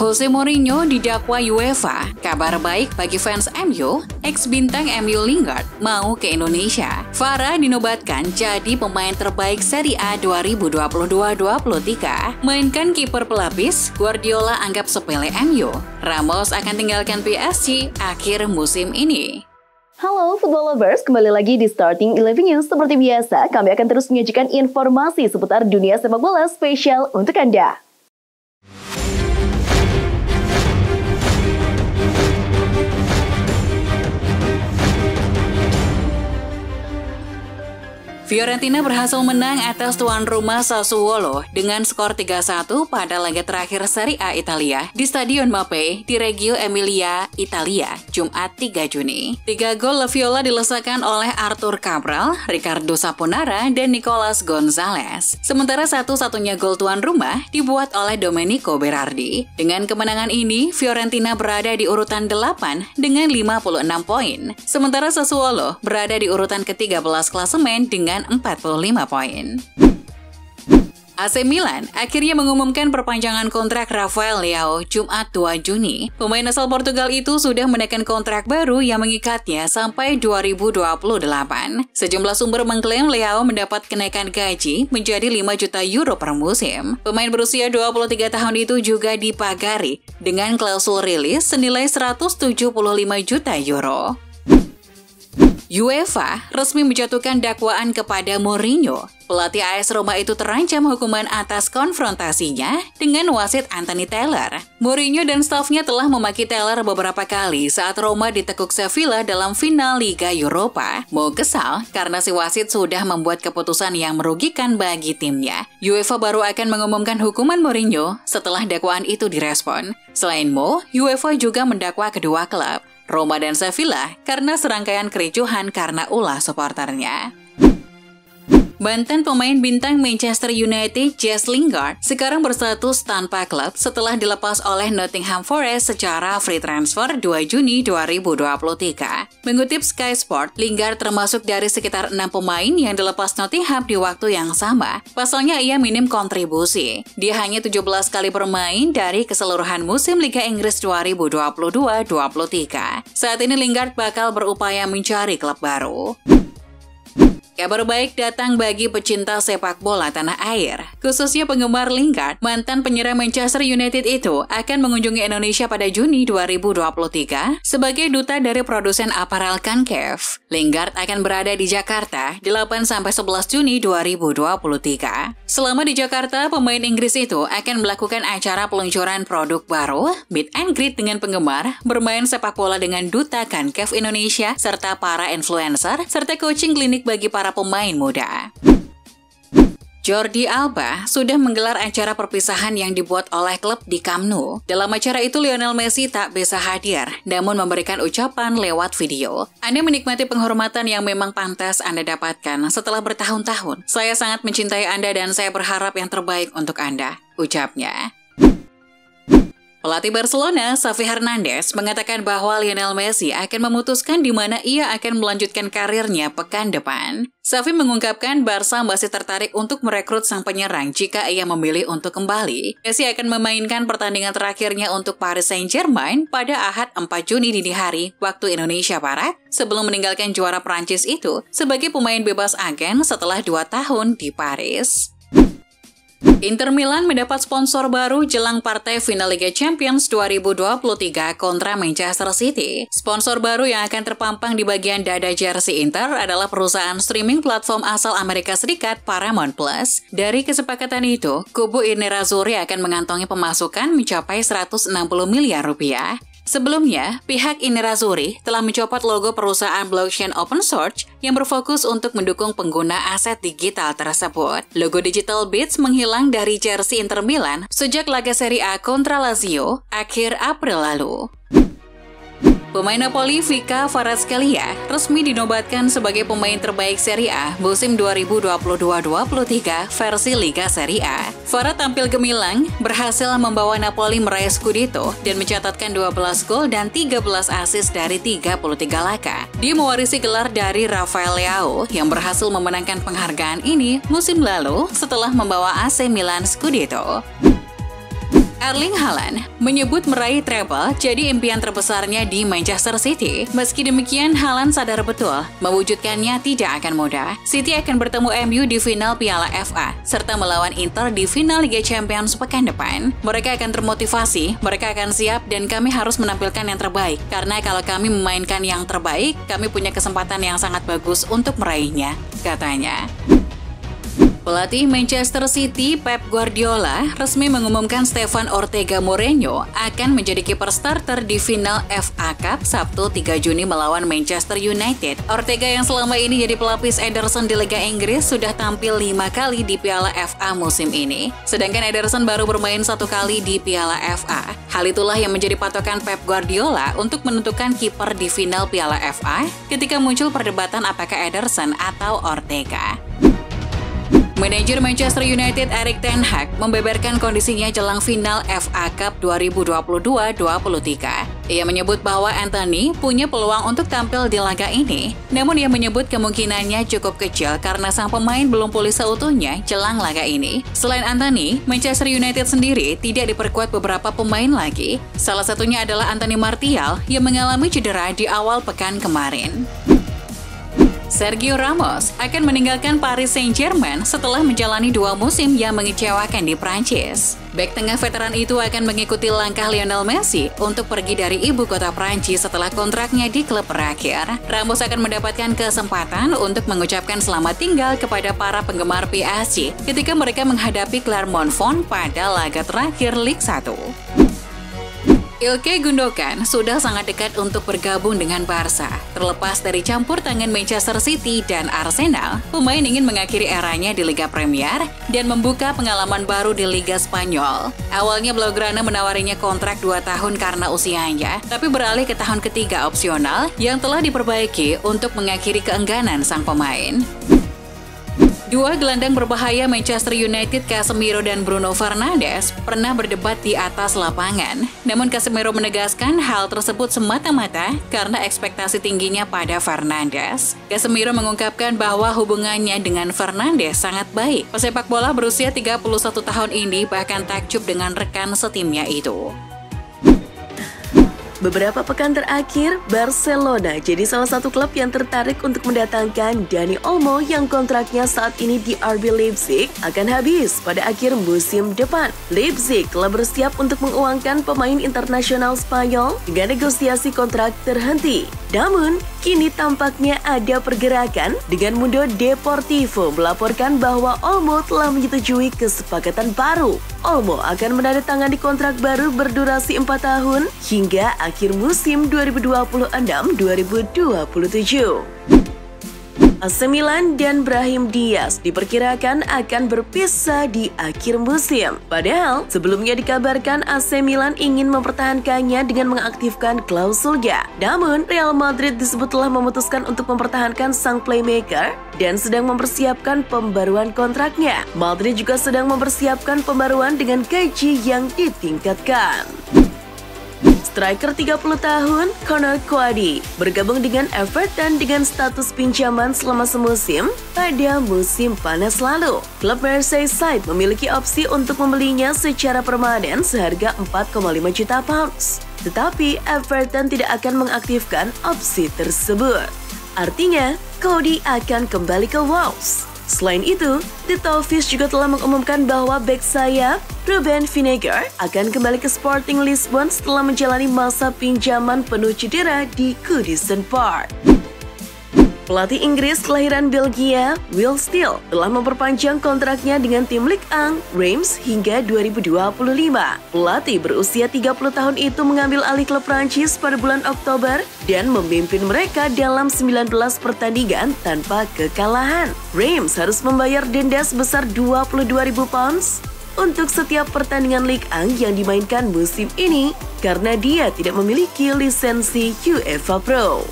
Jose Mourinho didakwa UEFA. Kabar baik bagi fans MU, ex-bintang MU Lingard mau ke Indonesia. Farah dinobatkan jadi pemain terbaik Serie A 2022-23. Mainkan kiper pelapis, Guardiola anggap sepele MU. Ramos akan tinggalkan PSG akhir musim ini. Halo football lovers, kembali lagi di Starting 11 News. Seperti biasa, kami akan terus menyajikan informasi seputar dunia sepak bola spesial untuk Anda. Fiorentina berhasil menang atas tuan rumah Sassuolo dengan skor 3-1 pada laga terakhir Serie A Italia di Stadion Mapei di Reggio Emilia, Italia, Jumat 3 Juni. 3 gol La Viola dilesakan oleh Arthur Cabral, Ricardo Saponara, dan Nicolas Gonzalez. Sementara satu-satunya gol tuan rumah dibuat oleh Domenico Berardi. Dengan kemenangan ini, Fiorentina berada di urutan 8 dengan 56 poin. Sementara Sassuolo berada di urutan ke-13 klasemen dengan 45 poin. AC Milan akhirnya mengumumkan perpanjangan kontrak Rafael Leao Jumat 2 Juni. Pemain asal Portugal itu sudah menaikkan kontrak baru yang mengikatnya sampai 2028. Sejumlah sumber mengklaim Leao mendapat kenaikan gaji menjadi 5 juta euro per musim. Pemain berusia 23 tahun itu juga dipagari dengan klausul rilis senilai 175 juta euro. UEFA resmi menjatuhkan dakwaan kepada Mourinho. Pelatih AS Roma itu terancam hukuman atas konfrontasinya dengan wasit Anthony Taylor. Mourinho dan stafnya telah memaki Taylor beberapa kali saat Roma ditekuk Sevilla dalam final Liga Eropa. Mo kesal karena si wasit sudah membuat keputusan yang merugikan bagi timnya. UEFA baru akan mengumumkan hukuman Mourinho setelah dakwaan itu direspon. Selain Mo, UEFA juga mendakwa kedua klub, Roma dan Sevilla, karena serangkaian kericuhan karena ulah supporternya. Mantan pemain bintang Manchester United Jesse Lingard sekarang berstatus tanpa klub setelah dilepas oleh Nottingham Forest secara free transfer 2 Juni 2023. Mengutip Sky Sport, Lingard termasuk dari sekitar 6 pemain yang dilepas Nottingham di waktu yang sama. Pasalnya ia minim kontribusi. Dia hanya 17 kali bermain dari keseluruhan musim Liga Inggris 2022-23. Saat ini Lingard bakal berupaya mencari klub baru. Kabar baik datang bagi pecinta sepak bola tanah air, khususnya penggemar Lingard. Mantan penyerang Manchester United itu akan mengunjungi Indonesia pada Juni 2023 sebagai duta dari produsen aparel Concave. Lingard akan berada di Jakarta 8-11 Juni 2023. Selama di Jakarta, pemain Inggris itu akan melakukan acara peluncuran produk baru, meet and greet dengan penggemar, bermain sepak bola dengan duta Concave Indonesia, serta para influencer, serta coaching klinik bagi para pemain muda. Jordi Alba sudah menggelar acara perpisahan yang dibuat oleh klub di Camp Nou. Dalam acara itu Lionel Messi tak bisa hadir, namun memberikan ucapan lewat video. Anda menikmati penghormatan yang memang pantas Anda dapatkan setelah bertahun-tahun. Saya sangat mencintai Anda dan saya berharap yang terbaik untuk Anda, ucapnya. Pelatih Barcelona, Xavi Hernandez, mengatakan bahwa Lionel Messi akan memutuskan di mana ia akan melanjutkan karirnya pekan depan. Xavi mengungkapkan Barca masih tertarik untuk merekrut sang penyerang jika ia memilih untuk kembali. Messi akan memainkan pertandingan terakhirnya untuk Paris Saint-Germain pada Ahad 4 Juni dini hari waktu Indonesia Barat sebelum meninggalkan juara Prancis itu sebagai pemain bebas agen setelah 2 tahun di Paris. Inter Milan mendapat sponsor baru jelang partai final Liga Champions 2023 kontra Manchester City. Sponsor baru yang akan terpampang di bagian dada jersey Inter adalah perusahaan streaming platform asal Amerika Serikat Paramount Plus. Dari kesepakatan itu, kubu Nerazzurri akan mengantongi pemasukan mencapai 160 miliar rupiah. Sebelumnya, pihak Nerazzurri telah mencopot logo perusahaan blockchain open source yang berfokus untuk mendukung pengguna aset digital tersebut. Logo Digital Bits menghilang dari jersey Inter Milan sejak laga Serie A kontra Lazio akhir April lalu. Pemain Napoli Vika Kvaratskhelia resmi dinobatkan sebagai pemain terbaik Serie A musim 2022-23 versi Liga Serie A. Kvara tampil gemilang, berhasil membawa Napoli meraih Scudetto dan mencatatkan 12 gol dan 13 assist dari 33 laga. Dia mewarisi gelar dari Rafael Leao yang berhasil memenangkan penghargaan ini musim lalu setelah membawa AC Milan Scudetto. Erling Haaland menyebut meraih treble jadi impian terbesarnya di Manchester City. Meski demikian, Haaland sadar betul mewujudkannya tidak akan mudah. City akan bertemu MU di final Piala FA serta melawan Inter di final Liga Champions pekan depan. Mereka akan termotivasi, mereka akan siap, dan kami harus menampilkan yang terbaik. Karena kalau kami memainkan yang terbaik, kami punya kesempatan yang sangat bagus untuk meraihnya, katanya. Pelatih Manchester City Pep Guardiola resmi mengumumkan Stefan Ortega Moreno akan menjadi kiper starter di final FA Cup Sabtu 3 Juni melawan Manchester United. Ortega yang selama ini jadi pelapis Ederson di Liga Inggris sudah tampil 5 kali di Piala FA musim ini. Sedangkan Ederson baru bermain 1 kali di Piala FA. Hal itulah yang menjadi patokan Pep Guardiola untuk menentukan kiper di final Piala FA ketika muncul perdebatan apakah Ederson atau Ortega. Manajer Manchester United Erik ten Hag membeberkan kondisinya jelang final FA Cup 2022-23. Ia menyebut bahwa Antony punya peluang untuk tampil di laga ini, namun ia menyebut kemungkinannya cukup kecil karena sang pemain belum pulih seutuhnya jelang laga ini. Selain Antony, Manchester United sendiri tidak diperkuat beberapa pemain lagi. Salah satunya adalah Anthony Martial yang mengalami cedera di awal pekan kemarin. Sergio Ramos akan meninggalkan Paris Saint-Germain setelah menjalani 2 musim yang mengecewakan di Prancis. Bek tengah veteran itu akan mengikuti langkah Lionel Messi untuk pergi dari ibu kota Prancis setelah kontraknya di klub berakhir. Ramos akan mendapatkan kesempatan untuk mengucapkan selamat tinggal kepada para penggemar PSG ketika mereka menghadapi Clermont-Foot pada laga terakhir Ligue 1. Ilkay Gundogan sudah sangat dekat untuk bergabung dengan Barca. Terlepas dari campur tangan Manchester City dan Arsenal, pemain ingin mengakhiri eranya di Liga Premier dan membuka pengalaman baru di Liga Spanyol. Awalnya Blaugrana menawarinya kontrak 2 tahun karena usianya, tapi beralih ke tahun ketiga opsional yang telah diperbaiki untuk mengakhiri keengganan sang pemain. 2 gelandang berbahaya Manchester United, Casemiro dan Bruno Fernandes, pernah berdebat di atas lapangan. Namun Casemiro menegaskan hal tersebut semata-mata karena ekspektasi tingginya pada Fernandes. Casemiro mengungkapkan bahwa hubungannya dengan Fernandes sangat baik. Pesepak bola berusia 31 tahun ini bahkan takjub dengan rekan setimnya itu. Beberapa pekan terakhir, Barcelona jadi salah satu klub yang tertarik untuk mendatangkan Dani Olmo yang kontraknya saat ini di RB Leipzig akan habis pada akhir musim depan. Leipzig telah bersiap untuk menguangkan pemain internasional Spanyol dengan negosiasi kontrak terhenti. Namun, kini tampaknya ada pergerakan dengan Mundo Deportivo melaporkan bahwa Olmo telah menyetujui kesepakatan baru. Olmo akan menandatangani kontrak baru berdurasi 4 tahun hingga akhir musim 2026-2027. AC Milan dan Brahim Diaz diperkirakan akan berpisah di akhir musim. Padahal, sebelumnya dikabarkan AC Milan ingin mempertahankannya dengan mengaktifkan klausulnya. Namun, Real Madrid disebut telah memutuskan untuk mempertahankan sang playmaker dan sedang mempersiapkan pembaruan kontraknya. Madrid juga sedang mempersiapkan pembaruan dengan gaji yang ditingkatkan. Striker 30 tahun, Conor Coady, bergabung dengan Everton dengan status pinjaman selama semusim pada musim panas lalu. Klub Merseyside memiliki opsi untuk membelinya secara permanen seharga 4,5 juta pounds. Tetapi Everton tidak akan mengaktifkan opsi tersebut. Artinya, Coady akan kembali ke Wolves. Selain itu, The Toffees juga telah mengumumkan bahwa bek sayap Ruben Vinagre akan kembali ke Sporting Lisbon setelah menjalani masa pinjaman penuh cedera di Goodison Park. Pelatih Inggris kelahiran Belgia, Will Steele, telah memperpanjang kontraknya dengan tim Ligue 1 Reims hingga 2025. Pelatih berusia 30 tahun itu mengambil alih klub Prancis pada bulan Oktober dan memimpin mereka dalam 19 pertandingan tanpa kekalahan. Reims harus membayar denda sebesar 22.000 pounds untuk setiap pertandingan Ligue 1 yang dimainkan musim ini karena dia tidak memiliki lisensi UEFA Pro.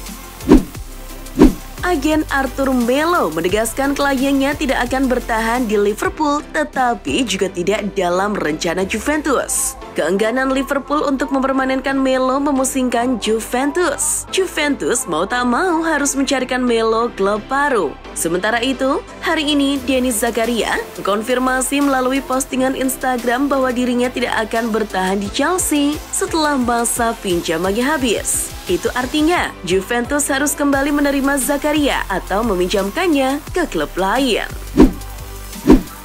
Agen Arthur Melo menegaskan kliennya tidak akan bertahan di Liverpool tetapi juga tidak dalam rencana Juventus. keengganan Liverpool untuk mempermanenkan Melo memusingkan Juventus. Juventus mau tak mau harus mencarikan Melo klub baru. Sementara itu, hari ini Denis Zakaria konfirmasi melalui postingan Instagram bahwa dirinya tidak akan bertahan di Chelsea setelah masa pinjamannya habis. Itu artinya Juventus harus kembali menerima Zakaria atau meminjamkannya ke klub lain.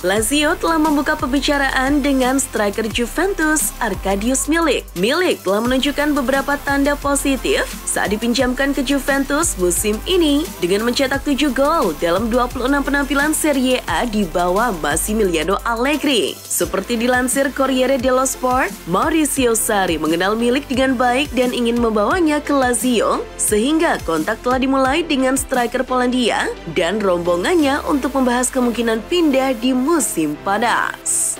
Lazio telah membuka pembicaraan dengan striker Juventus, Arkadiusz Milik. Milik telah menunjukkan beberapa tanda positif saat dipinjamkan ke Juventus musim ini dengan mencetak 7 gol dalam 26 penampilan Serie A di bawah Massimiliano Allegri. Seperti dilansir Corriere dello Sport, Maurizio Sarri mengenal Milik dengan baik dan ingin membawanya ke Lazio, sehingga kontak telah dimulai dengan striker Polandia dan rombongannya untuk membahas kemungkinan pindah di musim panas.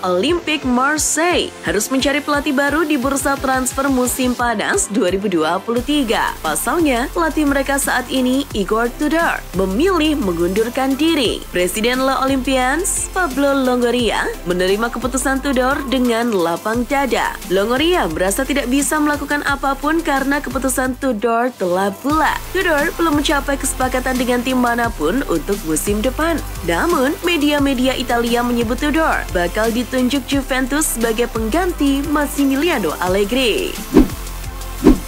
Olympique Marseille harus mencari pelatih baru di bursa transfer musim panas 2023. Pasalnya, pelatih mereka saat ini, Igor Tudor, memilih mengundurkan diri. Presiden Le Olympians, Pablo Longoria, menerima keputusan Tudor dengan lapang dada. Longoria merasa tidak bisa melakukan apapun karena keputusan Tudor telah bulat. Tudor belum mencapai kesepakatan dengan tim manapun untuk musim depan. Namun, media-media Italia menyebut Tudor bakal tunjuk Juventus sebagai pengganti Massimiliano Allegri.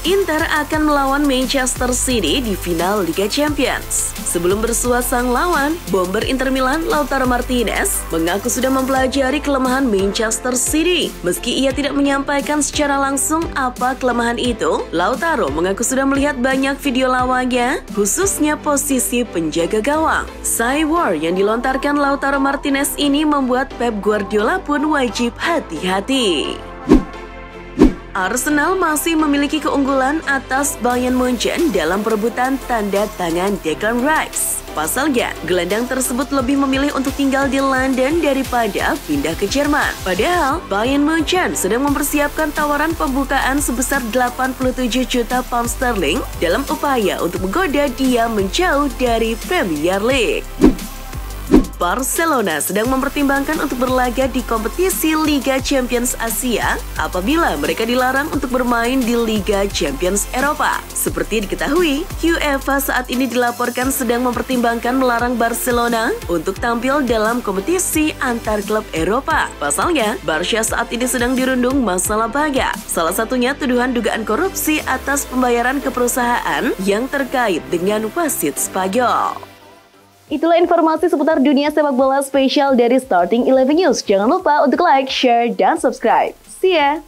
Inter akan melawan Manchester City di final Liga Champions. Sebelum bersua sang lawan, bomber Inter Milan Lautaro Martinez mengaku sudah mempelajari kelemahan Manchester City. Meski ia tidak menyampaikan secara langsung apa kelemahan itu, Lautaro mengaku sudah melihat banyak video lawannya, khususnya posisi penjaga gawang. Cywar yang dilontarkan Lautaro Martinez ini membuat Pep Guardiola pun wajib hati-hati. Arsenal masih memiliki keunggulan atas Bayern Munchen dalam perebutan tanda tangan Declan Rice. Pasalnya, gelandang tersebut lebih memilih untuk tinggal di London daripada pindah ke Jerman. Padahal, Bayern Munchen sedang mempersiapkan tawaran pembukaan sebesar 87 juta pound sterling dalam upaya untuk menggoda dia menjauh dari Premier League. Barcelona sedang mempertimbangkan untuk berlaga di kompetisi Liga Champions Asia apabila mereka dilarang untuk bermain di Liga Champions Eropa. Seperti diketahui, UEFA saat ini dilaporkan sedang mempertimbangkan melarang Barcelona untuk tampil dalam kompetisi antar klub Eropa. Pasalnya, Barca saat ini sedang dirundung masalah banyak. Salah satunya tuduhan dugaan korupsi atas pembayaran ke perusahaan yang terkait dengan wasit Spanyol. Itulah informasi seputar dunia sepak bola spesial dari Starting 11 News. Jangan lupa untuk like, share, dan subscribe. See ya!